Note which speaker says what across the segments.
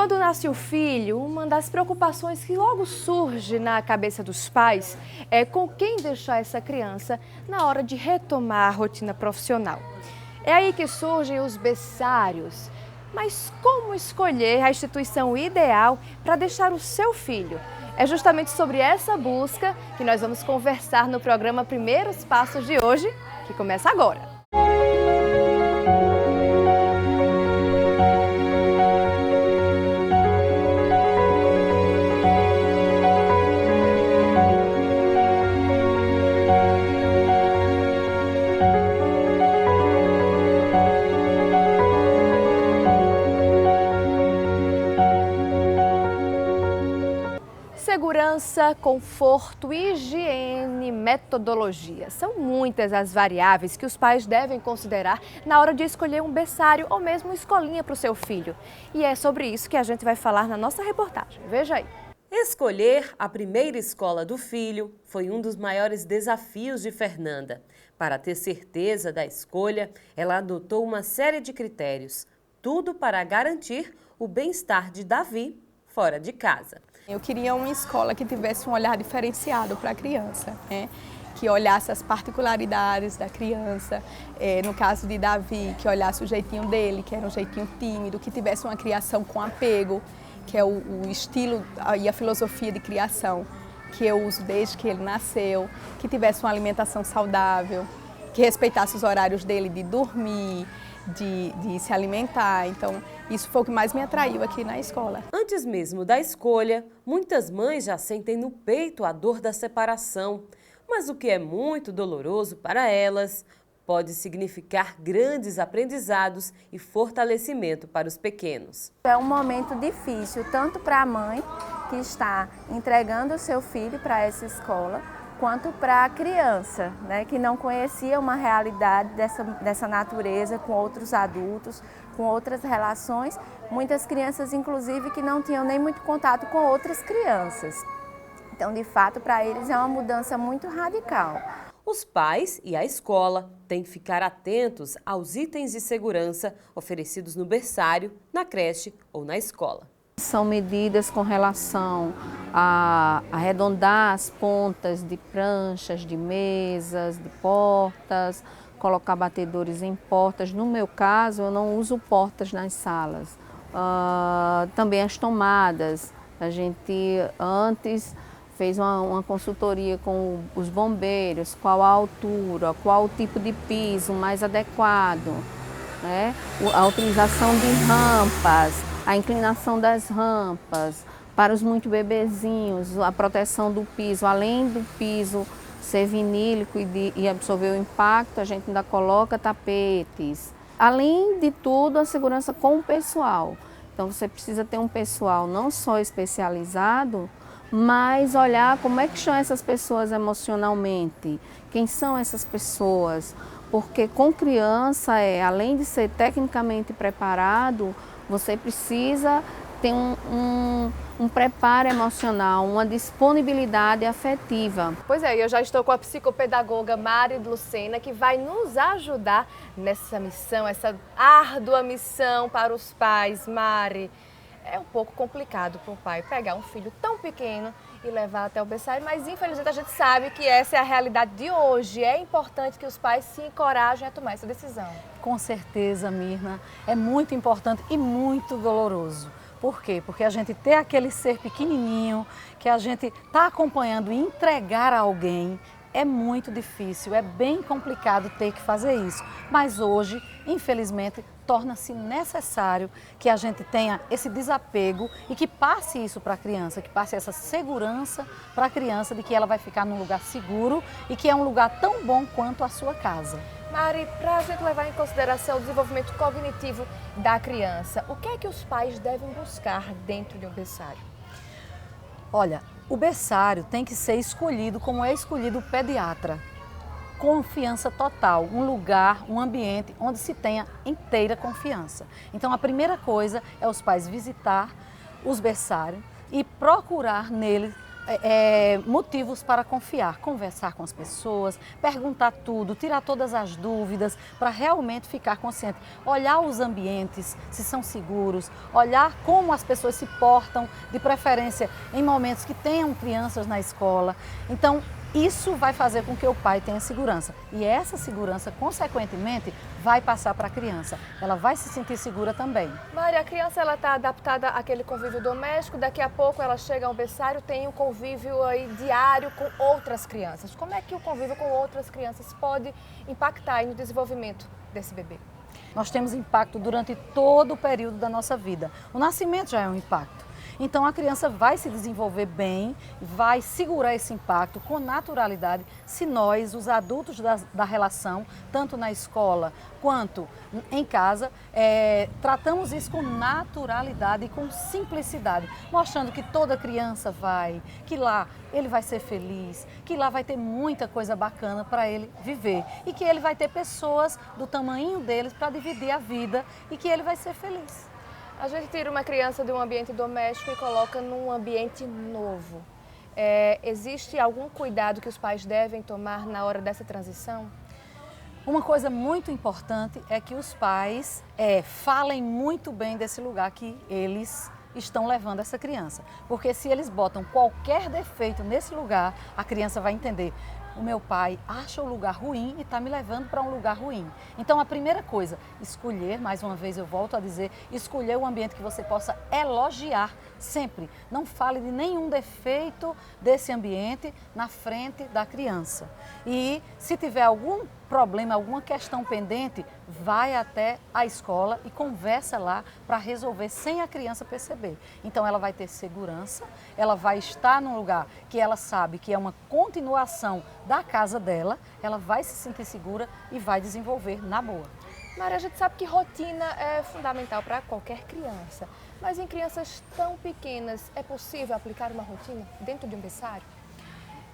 Speaker 1: Quando nasce o filho, uma das preocupações que logo surge na cabeça dos pais é com quem deixar essa criança na hora de retomar a rotina profissional. É aí que surgem os berçários. Mas como escolher a instituição ideal para deixar o seu filho? É justamente sobre essa busca que nós vamos conversar no programa Primeiros Passos de hoje, que começa agora. Segurança, conforto, higiene, metodologia. São muitas as variáveis que os pais devem considerar na hora de escolher um berçário ou mesmo uma escolinha para o seu filho. E é sobre isso que a gente vai falar na nossa reportagem. Veja aí.
Speaker 2: Escolher a primeira escola do filho foi um dos maiores desafios de Fernanda. Para ter certeza da escolha, ela adotou uma série de critérios. Tudo para garantir o bem-estar de Davi fora de casa.
Speaker 3: Eu queria uma escola que tivesse um olhar diferenciado para a criança, né? Que olhasse as particularidades da criança, no caso de Davi, que olhasse o jeitinho dele, que era um jeitinho tímido, que tivesse uma criação com apego, que é o estilo e a filosofia de criação que eu uso desde que ele nasceu, que tivesse uma alimentação saudável, que respeitasse os horários dele de dormir, de se alimentar. Então, isso foi o que mais me atraiu aqui na escola.
Speaker 2: Antes mesmo da escolha, muitas mães já sentem no peito a dor da separação. Mas o que é muito doloroso para elas pode significar grandes aprendizados e fortalecimento para os pequenos.
Speaker 4: É um momento difícil, tanto para a mãe, que está entregando o seu filho para essa escola, quanto para a criança, né, que não conhecia uma realidade dessa natureza com outros adultos, com outras relações. Muitas crianças, inclusive, que não tinham nem muito contato com outras crianças. Então, de fato, para eles é uma mudança muito radical.
Speaker 2: Os pais e a escola têm que ficar atentos aos itens de segurança oferecidos no berçário, na creche ou na escola.
Speaker 5: São medidas com relação a arredondar as pontas de pranchas, de mesas, de portas, colocar batedores em portas. No meu caso, eu não uso portas nas salas. Também as tomadas. A gente antes fez uma consultoria com os bombeiros, qual a altura, qual o tipo de piso mais adequado, né? A utilização de rampas, a inclinação das rampas, para os muito bebezinhos, a proteção do piso, além do piso ser vinílico e absorver o impacto, a gente ainda coloca tapetes. Além de tudo, a segurança com o pessoal. Então você precisa ter um pessoal não só especializado, mas olhar como é que estão essas pessoas emocionalmente, quem são essas pessoas, porque com criança, além de ser tecnicamente preparado, você precisa ter um preparo emocional, uma disponibilidade afetiva.
Speaker 1: Pois é, eu já estou com a psicopedagoga Mari Lucena, que vai nos ajudar nessa missão, essa árdua missão para os pais. Mari, é um pouco complicado para o pai pegar um filho tão pequeno e levar até o berçário, mas infelizmente a gente sabe que essa é a realidade de hoje. É importante que os pais se encorajem a tomar essa decisão.
Speaker 6: Com certeza, Mirna, é muito importante e muito doloroso. Por quê? Porque a gente ter aquele ser pequenininho que a gente está acompanhando e entregar a alguém é muito difícil, é bem complicado ter que fazer isso. Mas hoje, infelizmente, torna-se necessário que a gente tenha esse desapego e que passe isso para a criança, que passe essa segurança para a criança de que ela vai ficar num lugar seguro e que é um lugar tão bom quanto a sua casa.
Speaker 1: Mari, para a gente levar em consideração o desenvolvimento cognitivo da criança, o que é que os pais devem buscar dentro de um berçário?
Speaker 6: Olha, o berçário tem que ser escolhido como é escolhido o pediatra. Confiança total, um lugar, um ambiente onde se tenha inteira confiança. Então a primeira coisa é os pais visitar os berçários e procurar nele motivos para confiar, conversar com as pessoas, perguntar tudo, tirar todas as dúvidas, para realmente ficar consciente. Olhar os ambientes, se são seguros, olhar como as pessoas se portam, de preferência em momentos que tenham crianças na escola. Então, isso vai fazer com que o pai tenha segurança. E essa segurança, consequentemente, vai passar para a criança. Ela vai se sentir segura também.
Speaker 1: Mária, a criança está adaptada àquele convívio doméstico, daqui a pouco ela chega ao berçário, tem um convívio aí diário com outras crianças. Como é que o convívio com outras crianças pode impactar aí no desenvolvimento desse bebê?
Speaker 6: Nós temos impacto durante todo o período da nossa vida. O nascimento já é um impacto. Então a criança vai se desenvolver bem, vai segurar esse impacto com naturalidade se nós, os adultos da relação, tanto na escola quanto em casa, tratamos isso com naturalidade e com simplicidade, mostrando que toda criança que lá ele vai ser feliz, que lá vai ter muita coisa bacana para ele viver e que ele vai ter pessoas do tamanho deles para dividir a vida e que ele vai ser feliz.
Speaker 1: A gente tira uma criança de um ambiente doméstico e coloca num ambiente novo. Existe algum cuidado que os pais devem tomar na hora dessa transição?
Speaker 6: Uma coisa muito importante é que os pais falem muito bem desse lugar que eles estão levando essa criança. Porque se eles botam qualquer defeito nesse lugar, a criança vai entender. O meu pai acha o lugar ruim e está me levando para um lugar ruim. Então, a primeira coisa, escolher, mais uma vez eu volto a dizer, escolher um ambiente que você possa elogiar sempre. Não fale de nenhum defeito desse ambiente na frente da criança. E se tiver algum problema, alguma questão pendente, vai até a escola e conversa lá para resolver sem a criança perceber. Então ela vai ter segurança, ela vai estar num lugar que ela sabe que é uma continuação da casa dela, ela vai se sentir segura e vai desenvolver na boa.
Speaker 1: Mária, a gente sabe que rotina é fundamental para qualquer criança, mas em crianças tão pequenas, é possível aplicar uma rotina dentro de um berçário?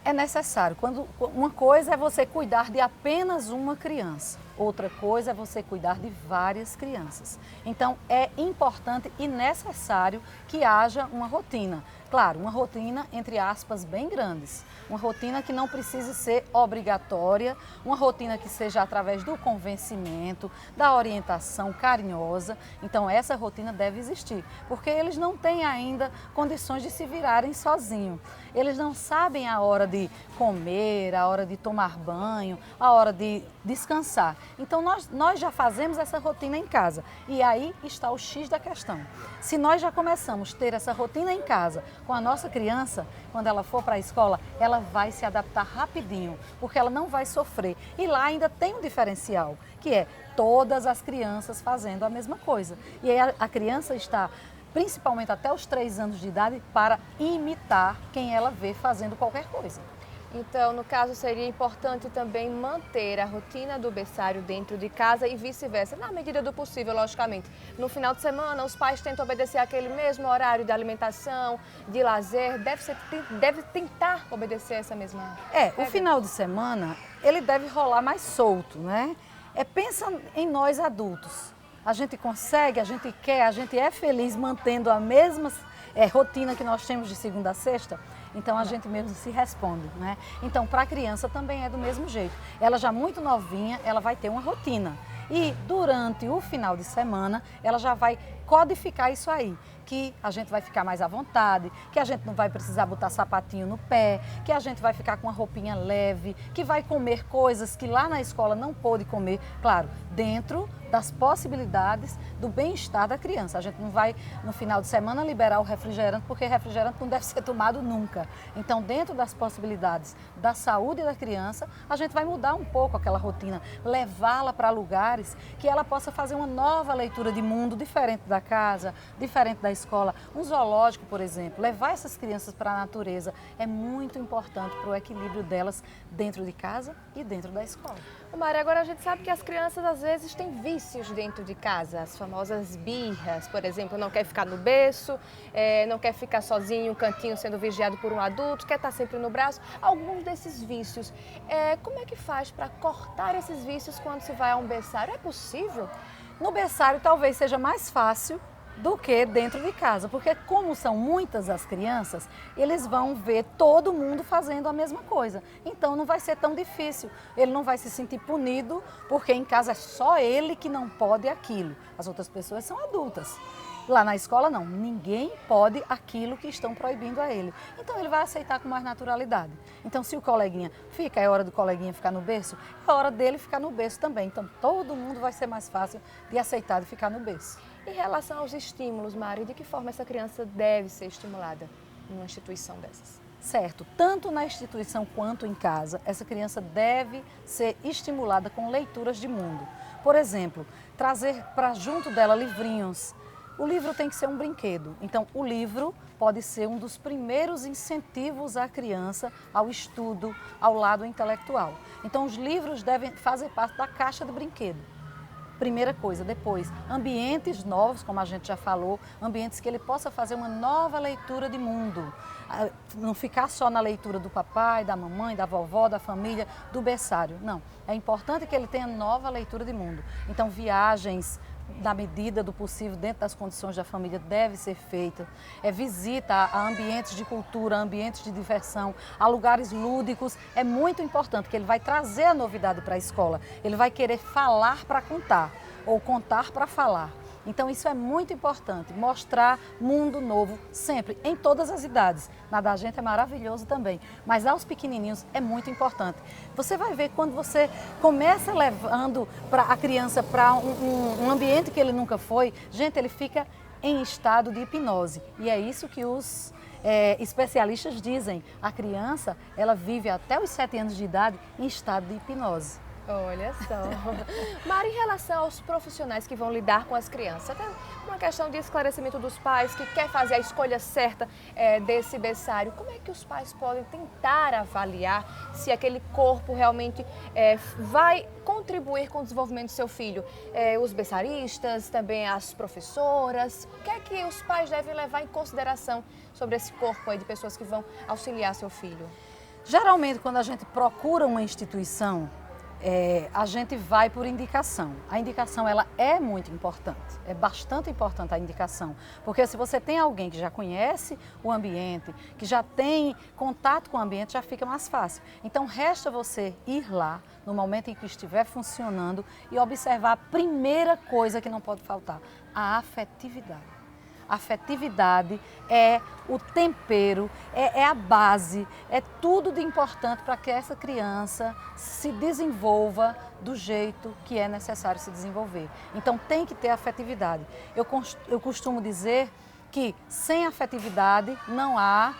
Speaker 6: É necessário. Uma coisa é você cuidar de apenas uma criança, outra coisa é você cuidar de várias crianças. Então, é importante e necessário que haja uma rotina. Claro, uma rotina, entre aspas, bem grandes. Uma rotina que não precise ser obrigatória, uma rotina que seja através do convencimento, da orientação carinhosa. Então, essa rotina deve existir, porque eles não têm ainda condições de se virarem sozinhos. Eles não sabem a hora de comer, a hora de tomar banho, a hora de descansar. Então, nós já fazemos essa rotina em casa. E aí está o X da questão. Se nós já começamos a ter essa rotina em casa com a nossa criança, quando ela for para a escola, ela vai se adaptar rapidinho, porque ela não vai sofrer. E lá ainda tem um diferencial, que é todas as crianças fazendo a mesma coisa. E aí a criança está, principalmente até os 3 anos de idade, para imitar quem ela vê fazendo qualquer coisa.
Speaker 1: Então, no caso, seria importante também manter a rotina do berçário dentro de casa e vice-versa, na medida do possível, logicamente. No final de semana, os pais tentam obedecer aquele mesmo horário de alimentação, de lazer, deve tentar obedecer essa mesma regra.
Speaker 6: O final de semana, ele deve rolar mais solto, né? Pensa em nós adultos. A gente consegue, a gente quer, a gente é feliz mantendo a mesma rotina que nós temos de segunda a sexta. Então a gente mesmo se responde, né? Então para a criança também é do mesmo jeito. Ela já muito novinha, ela vai ter uma rotina. E durante o final de semana, ela já vai codificar isso aí, que a gente vai ficar mais à vontade, que a gente não vai precisar botar sapatinho no pé, que a gente vai ficar com uma roupinha leve, que vai comer coisas que lá na escola não pôde comer, claro, dentro das possibilidades do bem-estar da criança. A gente não vai, no final de semana, liberar o refrigerante, porque refrigerante não deve ser tomado nunca. Então, dentro das possibilidades da saúde da criança, a gente vai mudar um pouco aquela rotina, levá-la para lugares que ela possa fazer uma nova leitura de mundo, diferente da casa, diferente da escola. Um zoológico, por exemplo, levar essas crianças para a natureza é muito importante para o equilíbrio delas dentro de casa e dentro da escola.
Speaker 1: Mária, agora a gente sabe que as crianças às vezes têm vícios dentro de casa, as famosas birras, por exemplo, não quer ficar no berço, não quer ficar sozinho em um cantinho sendo vigiado por um adulto, quer estar sempre no braço. Alguns desses vícios, como é que faz para cortar esses vícios quando se vai a um berçário? É possível?
Speaker 6: No berçário talvez seja mais fácil, do que dentro de casa, porque como são muitas as crianças, eles vão ver todo mundo fazendo a mesma coisa. Então não vai ser tão difícil, ele não vai se sentir punido, porque em casa é só ele que não pode aquilo. As outras pessoas são adultas. Lá na escola não, ninguém pode aquilo que estão proibindo a ele. Então ele vai aceitar com mais naturalidade. Então se o coleguinha fica, é hora do coleguinha ficar no berço, é hora dele ficar no berço também. Então todo mundo vai ser mais fácil de aceitar de ficar no berço.
Speaker 1: Em relação aos estímulos, Mari, de que forma essa criança deve ser estimulada numa instituição dessas?
Speaker 6: Certo, tanto na instituição quanto em casa, essa criança deve ser estimulada com leituras de mundo. Por exemplo, trazer para junto dela livrinhos. O livro tem que ser um brinquedo, então o livro pode ser um dos primeiros incentivos à criança ao estudo, ao lado intelectual. Então os livros devem fazer parte da caixa do brinquedo. Primeira coisa. Depois, ambientes novos, como a gente já falou, ambientes que ele possa fazer uma nova leitura de mundo. Não ficar só na leitura do papai, da mamãe, da vovó, da família, do berçário. Não, é importante que ele tenha nova leitura de mundo. Então viagens, na medida do possível, dentro das condições da família, deve ser feita. Visita a ambientes de cultura, a ambientes de diversão, a lugares lúdicos. É muito importante que ele vai trazer a novidade para a escola. Ele vai querer falar para contar ou contar para falar. Então isso é muito importante, mostrar mundo novo sempre, em todas as idades. Na da gente é maravilhoso também, mas aos pequenininhos é muito importante. Você vai ver quando você começa levando a criança para um ambiente que ele nunca foi, gente, ele fica em estado de hipnose. E é isso que os especialistas dizem. A criança, ela vive até os 7 anos de idade em estado de hipnose.
Speaker 1: Olha só. Mari, em relação aos profissionais que vão lidar com as crianças, até uma questão de esclarecimento dos pais que quer fazer a escolha certa desse berçário, como é que os pais podem tentar avaliar se aquele corpo realmente vai contribuir com o desenvolvimento do seu filho? Os berçaristas, também as professoras, o que é que os pais devem levar em consideração sobre esse corpo aí de pessoas que vão auxiliar seu filho?
Speaker 6: Geralmente, quando a gente procura uma instituição, a gente vai por indicação. A indicação, ela é muito importante, é bastante importante a indicação, porque se você tem alguém que já conhece o ambiente, que já tem contato com o ambiente, já fica mais fácil. Então resta você ir lá no momento em que estiver funcionando e observar a primeira coisa que não pode faltar, a afetividade. A afetividade é o tempero, é a base, é tudo de importante para que essa criança se desenvolva do jeito que é necessário se desenvolver. Então tem que ter afetividade. Eu costumo dizer que sem afetividade não há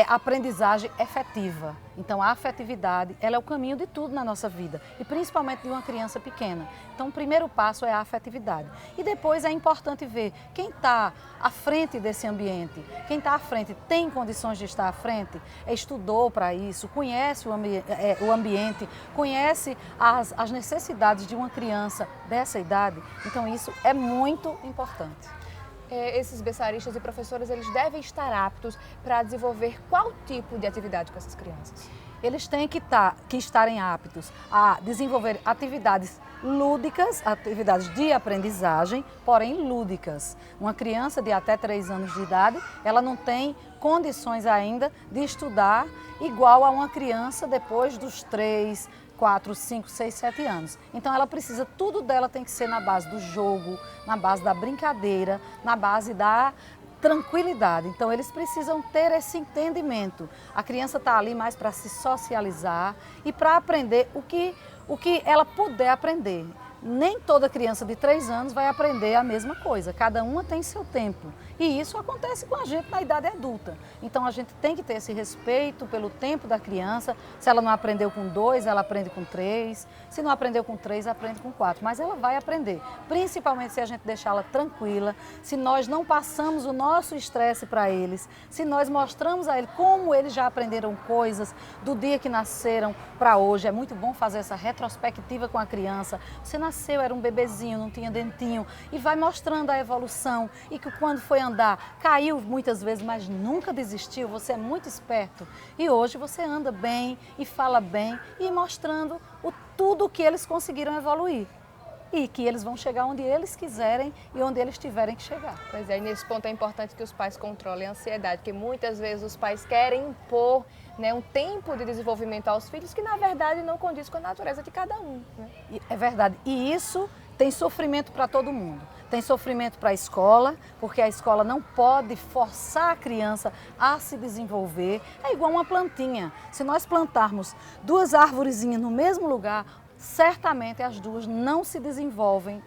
Speaker 6: aprendizagem efetiva. Então a afetividade, ela é o caminho de tudo na nossa vida e principalmente de uma criança pequena. Então o primeiro passo é a afetividade e depois é importante ver quem está à frente desse ambiente, quem está à frente tem condições de estar à frente, estudou para isso, conhece o ambiente, conhece as necessidades de uma criança dessa idade. Então isso é muito importante.
Speaker 1: Esses berçaristas e professores, eles devem estar aptos para desenvolver qual tipo de atividade com essas crianças?
Speaker 6: Eles têm que estarem aptos a desenvolver atividades lúdicas, atividades de aprendizagem, porém lúdicas. Uma criança de até 3 anos de idade, ela não tem condições ainda de estudar igual a uma criança depois dos 3, 4, 5, 6, 7 anos. Então ela precisa, tudo dela tem que ser na base do jogo, na base da brincadeira, na base da tranquilidade. Então eles precisam ter esse entendimento. A criança está ali mais para se socializar e para aprender o que ela puder aprender. Nem toda criança de 3 anos vai aprender a mesma coisa, cada uma tem seu tempo. E isso acontece com a gente na idade adulta. Então a gente tem que ter esse respeito pelo tempo da criança. Se ela não aprendeu com 2, ela aprende com 3. Se não aprendeu com 3, aprende com 4. Mas ela vai aprender, principalmente se a gente deixá-la tranquila, se nós não passamos o nosso estresse para eles, se nós mostramos a eles como eles já aprenderam coisas do dia que nasceram para hoje. É muito bom fazer essa retrospectiva com a criança. Você nasceu, era um bebezinho, não tinha dentinho, e vai mostrando a evolução e que quando foi andar, caiu muitas vezes, mas nunca desistiu, você é muito esperto e hoje você anda bem e fala bem e mostrando tudo que eles conseguiram evoluir. e que eles vão chegar onde eles quiserem e onde eles tiverem que chegar.
Speaker 1: Pois é, e nesse ponto é importante que os pais controlem a ansiedade, porque muitas vezes os pais querem impor, né, um tempo de desenvolvimento aos filhos que, na verdade, não condiz com a natureza de cada um. Né?
Speaker 6: É verdade. E isso tem sofrimento para todo mundo. Tem sofrimento para a escola, porque a escola não pode forçar a criança a se desenvolver. É igual uma plantinha. Se nós plantarmos 2 arvorezinhas no mesmo lugar, certamente as 2 não se desenvolvem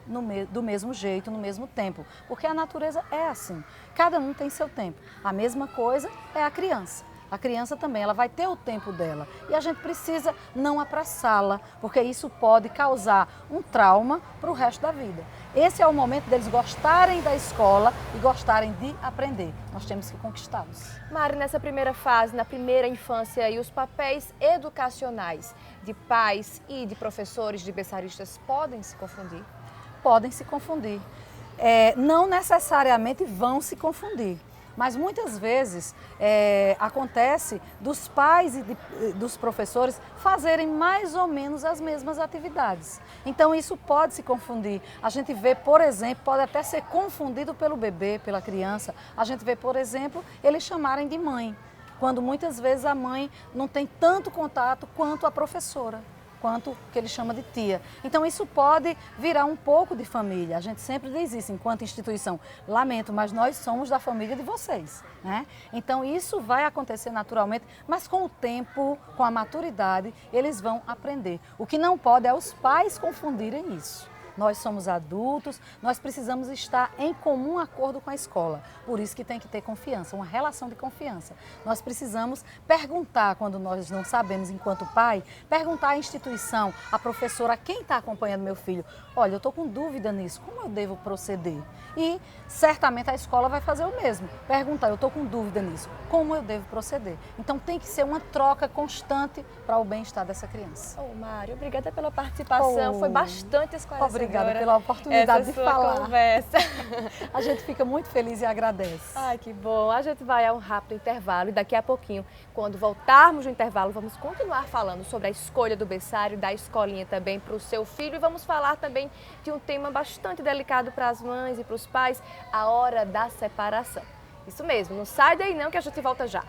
Speaker 6: do mesmo jeito, no mesmo tempo. Porque a natureza é assim. Cada um tem seu tempo. A mesma coisa é a criança. A criança também, ela vai ter o tempo dela e a gente precisa não apressá-la, porque isso pode causar um trauma para o resto da vida. Esse é o momento deles gostarem da escola e gostarem de aprender. Nós temos que conquistá-los.
Speaker 1: Mari, nessa primeira fase, na primeira infância, e os papéis educacionais de pais e de professores, de berçaristas, podem se confundir?
Speaker 6: Podem se confundir. Não necessariamente vão se confundir. Mas muitas vezes acontece dos pais e dos professores fazerem mais ou menos as mesmas atividades. Então isso pode se confundir. A gente vê, por exemplo, pode até ser confundido pelo bebê, pela criança. A gente vê, por exemplo, eles chamarem de mãe, quando muitas vezes a mãe não tem tanto contato quanto a professora, quanto que ele chama de tia. Então isso pode virar um pouco de família. A gente sempre diz isso enquanto instituição. Lamento, mas nós somos da família de vocês, né? Então isso vai acontecer naturalmente, mas com o tempo, com a maturidade, eles vão aprender. O que não pode é os pais confundirem isso. Nós somos adultos, nós precisamos estar em comum acordo com a escola. Por isso que tem que ter confiança, uma relação de confiança. Nós precisamos perguntar, quando nós não sabemos enquanto pai, perguntar à instituição, à professora, a quem está acompanhando meu filho, olha, eu estou com dúvida nisso, como eu devo proceder? E certamente a escola vai fazer o mesmo, perguntar, eu estou com dúvida nisso, como eu devo proceder? Então tem que ser uma troca constante para o bem-estar dessa criança.
Speaker 1: Mário, obrigada pela participação, foi bastante esclarecedora.
Speaker 6: Obrigada pela oportunidade de falar.
Speaker 1: Conversa.
Speaker 6: A gente fica muito feliz e agradece.
Speaker 1: Ai, que bom. A gente vai a um rápido intervalo e daqui a pouquinho, quando voltarmos do intervalo, vamos continuar falando sobre a escolha do berçário, da escolinha também para o seu filho e vamos falar também de um tema bastante delicado para as mães e para os pais, a hora da separação. Isso mesmo, não sai daí não que a gente volta já.